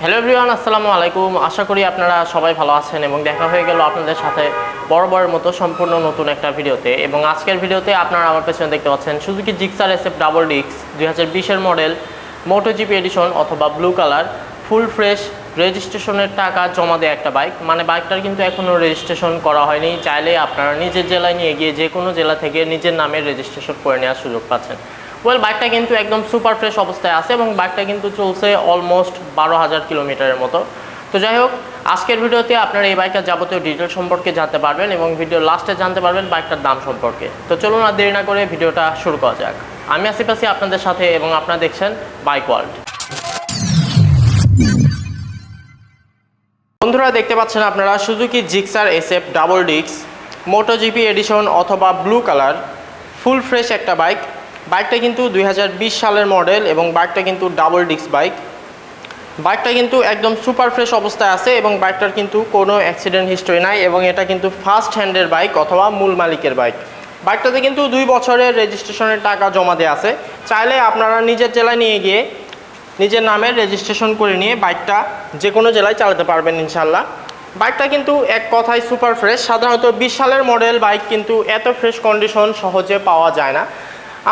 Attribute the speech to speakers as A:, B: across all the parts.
A: Hello everyone, আসসালামু আলাইকুম। আশা করি আপনারা সবাই ভালো আছেন এবং দেখা হয়ে গেল আপনাদের সাথে বরাবরের মতো সম্পূর্ণ নতুন একটা ভিডিওতে। এবং আজকের ভিডিওতে আপনারা আমার পেছনে দেখতে পাচ্ছেন Suzuki Gixxer SF double disc 2020-এর মডেল মোটোজিপি এডিশন অথবা ব্লু কালার ফুল ফ্রেশ রেজিস্ট্রেশনের টাকা জমা দেওয়া একটা বাইক। মানে বাইকটার কিন্তু এখনও রেজিস্ট্রেশন করা হয়নি। চাইলে আপনারা নিজের জেলায় নিয়ে গিয়ে যে কোনো জেলা থেকে নিজের নামে রেজিস্ট্রেশন করে নেওয়ার সুযোগ পাচ্ছেন। বাইকটা কিন্তু একদম সুপার ফ্রেশ অবস্থায় আছে এবং বাইকটা কিন্তু চলছে অলমোস্ট 12,000 কিলোমিটারের মতো। তো যাই হোক, আজকের ভিডিওতে আপনারা এই বাইকের যাবতীয় ডিটেল সম্পর্কে জানতে পারবেন এবং ভিডিও লাস্টে জানতে পারবেন বাইকটার দাম সম্পর্কে। তো চলুন আর দেরি না করে ভিডিওটা শুরু করা যাক। আমি আসিফ আছি আপনাদের সাথে এবং আপনারা দেখছেন বাইক ওয়ার্ল্ড। বন্ধুরা, দেখতে পাচ্ছেন আপনারা Suzuki Gixxer SF double disc MotoGP edition অথবা ব্লু কালার ফুল ফ্রেশ একটা বাইক। বাইকটা কিন্তু 2020 সালের মডেল এবং বাইকটা কিন্তু ডাবল ডিস্ক বাইক। বাইকটা কিন্তু একদম সুপার ফ্রেশ অবস্থায় আছে এবং বাইকটার কিন্তু কোনো অ্যাক্সিডেন্ট হিস্টরি নাই এবং এটা কিন্তু ফার্স্ট হ্যান্ডের বাইক অথবা মূল মালিকের বাইক। বাইকটাতে কিন্তু 2 বছরের রেজিস্ট্রেশনের টাকা জমা দেওয়া আছে। চাইলে আপনারা নিজের জেলায় নিয়ে গিয়ে নিজের নামে রেজিস্ট্রেশন করে নিয়ে বাইকটা যে কোনো জেলায় চালাতে পারবেন ইনশাল্লাহ। বাইকটা কিন্তু এক কথায় সুপার ফ্রেশ। সাধারণত 20 সালের মডেল বাইক কিন্তু এত ফ্রেশ কন্ডিশন সহজে পাওয়া যায় না।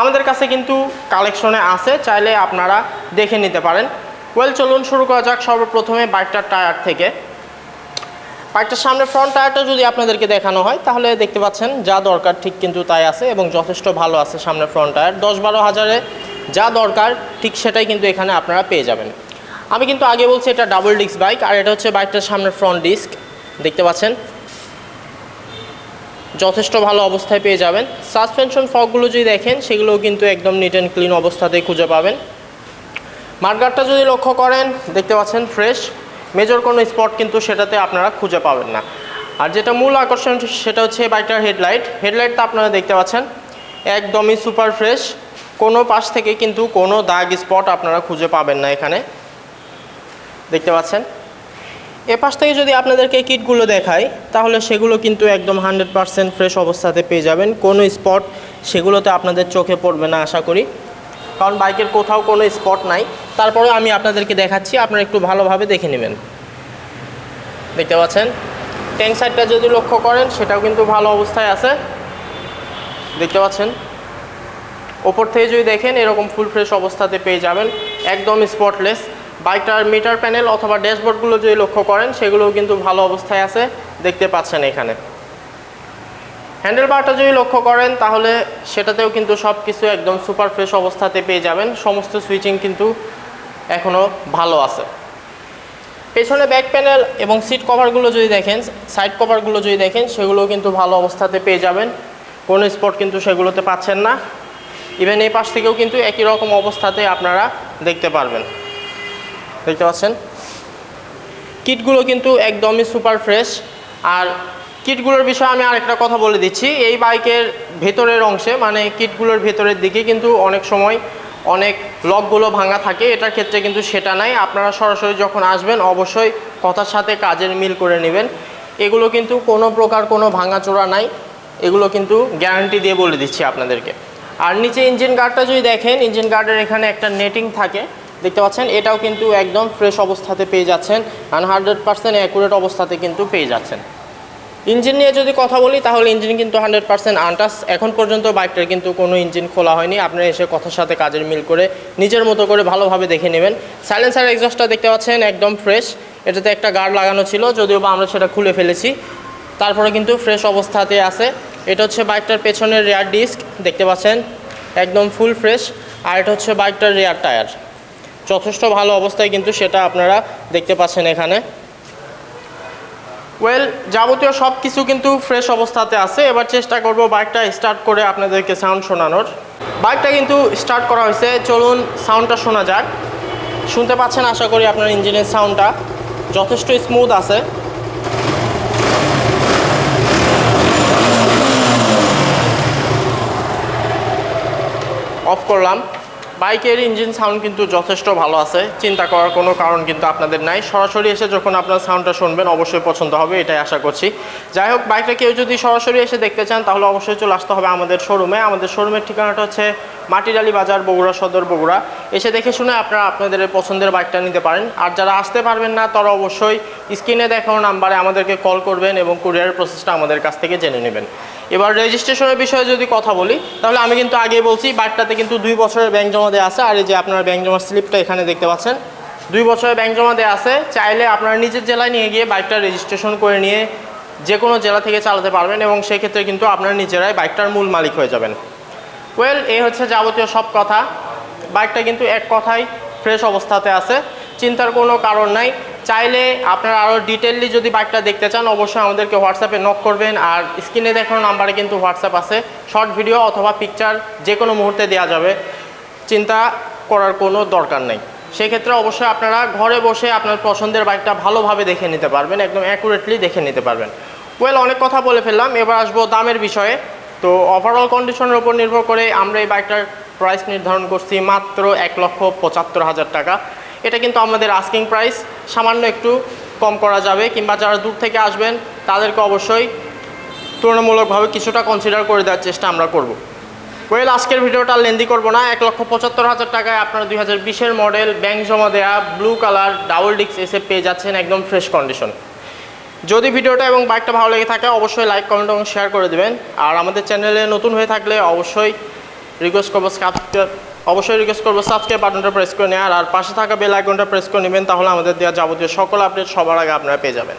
A: আমাদের কাছে কিন্তু কালেকশনে আছে, চাইলে আপনারা দেখে নিতে পারেন। চলুন শুরু করা যাক সর্বপ্রথমে বাইকটার টায়ার থেকে। বাইকটার সামনে ফ্রন্ট টায়ারটা যদি আপনাদেরকে দেখানো হয় তাহলে দেখতে পাচ্ছেন যা দরকার ঠিক কিন্তু তাই আছে এবং যথেষ্ট ভালো আছে। সামনে ফ্রন্ট টায়ার 10-12 হাজারে যা দরকার ঠিক সেটাই কিন্তু এখানে আপনারা পেয়ে যাবেন। আমি কিন্তু আগে বলছি এটা ডাবল ডিস্ক বাইক আর এটা হচ্ছে বাইকটার সামনের ফ্রন্ট ডিস্ক। দেখতে পাচ্ছেন যথেষ্ট ভালো অবস্থায় পেয়ে যাবেন। সাসপেনশন ফকগুলো যদি দেখেন সেগুলোও কিন্তু একদম নিট অ্যান্ড ক্লিন অবস্থাতেই খুঁজে পাবেন। মাঠগার্ডটা যদি লক্ষ্য করেন দেখতে পাচ্ছেন ফ্রেশ, মেজর কোনো স্পট কিন্তু সেটাতে আপনারা খুঁজে পাবেন না। আর যেটা মূল আকর্ষণ সেটা হচ্ছে বাইকটার হেডলাইটটা আপনারা দেখতে পাচ্ছেন একদমই সুপার ফ্রেশ। কোনো পাশ থেকে কিন্তু কোনো দাগ স্পট আপনারা খুঁজে পাবেন না এখানে। দেখতে পাচ্ছেন এ পাশ থেকে যদি আপনাদেরকে কিটগুলো দেখাই তাহলে সেগুলো কিন্তু একদম 100% ফ্রেশ অবস্থাতে পেয়ে যাবেন। কোনো স্পট সেগুলোতে আপনাদের চোখে পড়বে না আশা করি, কারণ বাইকের কোথাও কোনো স্পট নাই। তারপরে আমি আপনাদেরকে দেখাচ্ছি, আপনারা একটু ভালোভাবে দেখে নেবেন। দেখতে পাচ্ছেন ট্যাঙ্ক সাইডটা যদি লক্ষ্য করেন সেটাও কিন্তু ভালো অবস্থায় আছে। দেখতে পাচ্ছেন ওপর থেকে যদি দেখেন এরকম ফুল ফ্রেশ অবস্থাতে পেয়ে যাবেন, একদম স্পটলেস। বাইকটার মিটার প্যানেল অথবা ড্যাশবোর্ডগুলো যদি লক্ষ্য করেন সেগুলোও কিন্তু ভালো অবস্থায় আছে। দেখতে পাচ্ছেন এখানে হ্যান্ডেল বারটা যদি লক্ষ্য করেন তাহলে সেটাতেও কিন্তু সব কিছু একদম সুপার ফ্রেশ অবস্থাতে পেয়ে যাবেন। সমস্ত সুইচিং কিন্তু এখনও ভালো আছে। পেছনে ব্যাক প্যানেল এবং সিট কভারগুলো যদি দেখেন, সাইড কভারগুলো যদি দেখেন সেগুলোও কিন্তু ভালো অবস্থাতে পেয়ে যাবেন। কোনো স্পট কিন্তু সেগুলোতে পাচ্ছেন না। ইভেন এই পাশ থেকেও কিন্তু একই রকম অবস্থাতে আপনারা দেখতে পারবেন। দেখতে পাচ্ছেন কিটগুলো কিন্তু একদমই সুপার ফ্রেশ। আর কিটগুলোর বিষয়ে আমি আরেকটা কথা বলে দিচ্ছি, এই বাইকের ভেতরের অংশে মানে কিটগুলোর ভেতরের দিকে কিন্তু অনেক সময় অনেক লকগুলো ভাঙা থাকে। এটার ক্ষেত্রে কিন্তু সেটা নাই। আপনারা সরাসরি যখন আসবেন অবশ্যই কথার সাথে কাজের মিল করে নেবেন। এগুলো কিন্তু কোনো প্রকার কোনো ভাঙাচোরা নাই, এগুলো কিন্তু গ্যারান্টি দিয়ে বলে দিচ্ছি আপনাদেরকে। আর নিচে ইঞ্জিন গার্ডটা যদি দেখেন, ইঞ্জিন গার্ডের এখানে একটা নেটিং থাকে, দেখতে পাচ্ছেন এটাও কিন্তু একদম ফ্রেশ অবস্থাতে পেয়ে যাচ্ছেন। 100% অ্যাকুরেট অবস্থাতে কিন্তু পেয়ে যাচ্ছেন। ইঞ্জিন নিয়ে যদি কথা বলি তাহলে ইঞ্জিন কিন্তু 100% আনটাচ। এখন পর্যন্ত বাইকটার কিন্তু কোনো ইঞ্জিন খোলা হয়নি। আপনারা এসে কথার সাথে কাজের মিল করে নিজের মতো করে ভালোভাবে দেখে নেবেন। সাইলেন্সার এক্সস্টটা দেখতে পাচ্ছেন একদম ফ্রেশ। এটাতে একটা গার্ড লাগানো ছিল, যদিও বা আমরা সেটা খুলে ফেলেছি, তারপরে কিন্তু ফ্রেশ অবস্থাতে আছে। এটা হচ্ছে বাইকটার পেছনের রেয়ার ডিস্ক, দেখতে পাচ্ছেন একদম ফুল ফ্রেশ। আর এটা হচ্ছে বাইকটার রেয়ার টায়ার, যথেষ্ট ভালো অবস্থায় কিন্তু সেটা আপনারা দেখতে পাচ্ছেন এখানে। যাবতীয় সব কিছু কিন্তু ফ্রেশ অবস্থাতে আছে। এবার চেষ্টা করব বাইকটা স্টার্ট করে আপনাদেরকে সাউন্ড শোনানোর। বাইকটা কিন্তু স্টার্ট করা হয়েছে, চলুন সাউন্ডটা শোনা যাক। শুনতে পাচ্ছেন আশা করি আপনার ইঞ্জিনের সাউন্ডটা যথেষ্ট স্মুথ আছে। অফ করলাম। বাইকের ইঞ্জিন সাউন্ড কিন্তু যথেষ্ট ভালো আছে, চিন্তা করার কোনো কারণ কিন্তু আপনাদের নাই। সরাসরি এসে যখন আপনার সাউন্ডটা শুনবেন অবশ্যই পছন্দ হবে, এটাই আশা করছি। যাই হোক, বাইকটা কেউ যদি সরাসরি এসে দেখতে চান তাহলে অবশ্যই চলে আসতে হবে আমাদের শোরুমে। আমাদের শোরুমের ঠিকানাটা হচ্ছে মাটিরালি বাজার, বগুড়া সদর, বগুড়া। এসে দেখে শুনে আপনারা আপনাদের পছন্দের বাইকটা নিতে পারেন। আর যারা আসতে পারবেন না তারা অবশ্যই স্ক্রিনে দেখানো নাম্বারে আমাদেরকে কল করবেন এবং কুরিয়ারের প্রসেসটা আমাদের কাছ থেকে জেনে নেবেন। এবার রেজিস্ট্রেশনের বিষয়ে যদি কথা বলি তাহলে আমি কিন্তু আগেই বলছি বাইকটাতে কিন্তু 2 বছরের ব্যাংক জমা দেওয়া আছে। আর এই যে আপনারা ব্যাংক জমার স্লিপটা এখানে দেখতে পাচ্ছেন, 2 বছরের ব্যাংক জমা দেওয়া আছে। চাইলে আপনারা নিজের জেলায় নিয়ে গিয়ে বাইকটা রেজিস্ট্রেশন করে নিয়ে যে কোনো জেলা থেকে চালাতে পারবেন এবং সেক্ষেত্রে কিন্তু আপনারা নিজেরাই বাইকটার মূল মালিক হয়ে যাবেন। ওয়েল, এই হচ্ছে যাবতীয় সব কথা। বাইকটা কিন্তু এক কথায় ফ্রেশ অবস্থাতে আছে, চিন্তার কোনো কারণ নাই। চাইলে আপনারা আরও ডিটেইললি যদি বাইকটা দেখতে চান অবশ্যই আমাদেরকে হোয়াটসঅ্যাপে নক করবেন। আর স্ক্রিনে দেখানো নাম্বারে কিন্তু হোয়াটসঅ্যাপ আছে, শর্ট ভিডিও অথবা পিকচার যে কোনো মুহূর্তে দেওয়া যাবে, চিন্তা করার কোনো দরকার নেই। সেক্ষেত্রে অবশ্যই আপনারা ঘরে বসে আপনার পছন্দের বাইকটা ভালোভাবে দেখে নিতে পারবেন, একদম অ্যাকুরেটলি দেখে নিতে পারবেন। ওয়েল, অনেক কথা বলে ফেললাম, এবার আসবো দামের বিষয়ে। তো ওভারঅল কন্ডিশনের উপর নির্ভর করে আমরা এই বাইকটার প্রাইস নির্ধারণ করছি মাত্র 1,75,000 টাকা। এটা কিন্তু আমাদের আস্কিং প্রাইস, সামান্য একটু কম করা যাবে, কিংবা যারা দূর থেকে আসবেন তাদেরকে অবশ্যই তুলনামূলকভাবে কিছুটা কনসিডার করে দেওয়ার চেষ্টা আমরা করব। ওয়েল, আজকের ভিডিওটা লেন্দি করব না। 1,75,000 টাকায় আপনারা 2020-এর মডেল ব্যাংক জমা দেয়া ব্লু কালার ডাবল ডিস্ক এসে পেয়ে যাচ্ছেন একদম ফ্রেশ কন্ডিশন। যদি ভিডিওটা এবং বাইকটা ভালো লেগে থাকে অবশ্যই লাইক, কমেন্ট এবং শেয়ার করে দেবেন। আর আমাদের চ্যানেলে নতুন হয়ে থাকলে অবশ্যই রিকোয়েস্ট করবো সাবস্ক্রাইব বাটনটা প্রেস করে নেওয়ার, আর পাশে থাকা বেল আইকনটা প্রেস করে নেবেন, তাহলে আমাদের দেওয়া যাবতীয় সকল আপডেট সবার আগে আপনারা পেয়ে যাবেন।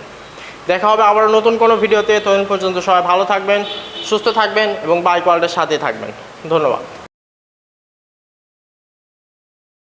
A: দেখা হবে আবার নতুন কোনো ভিডিওতে। ততদিন পর্যন্ত সবাই ভালো থাকবেন, সুস্থ থাকবেন এবং বাইক ওয়ার্ল্ডের সাথে থাকবেন। ধন্যবাদ।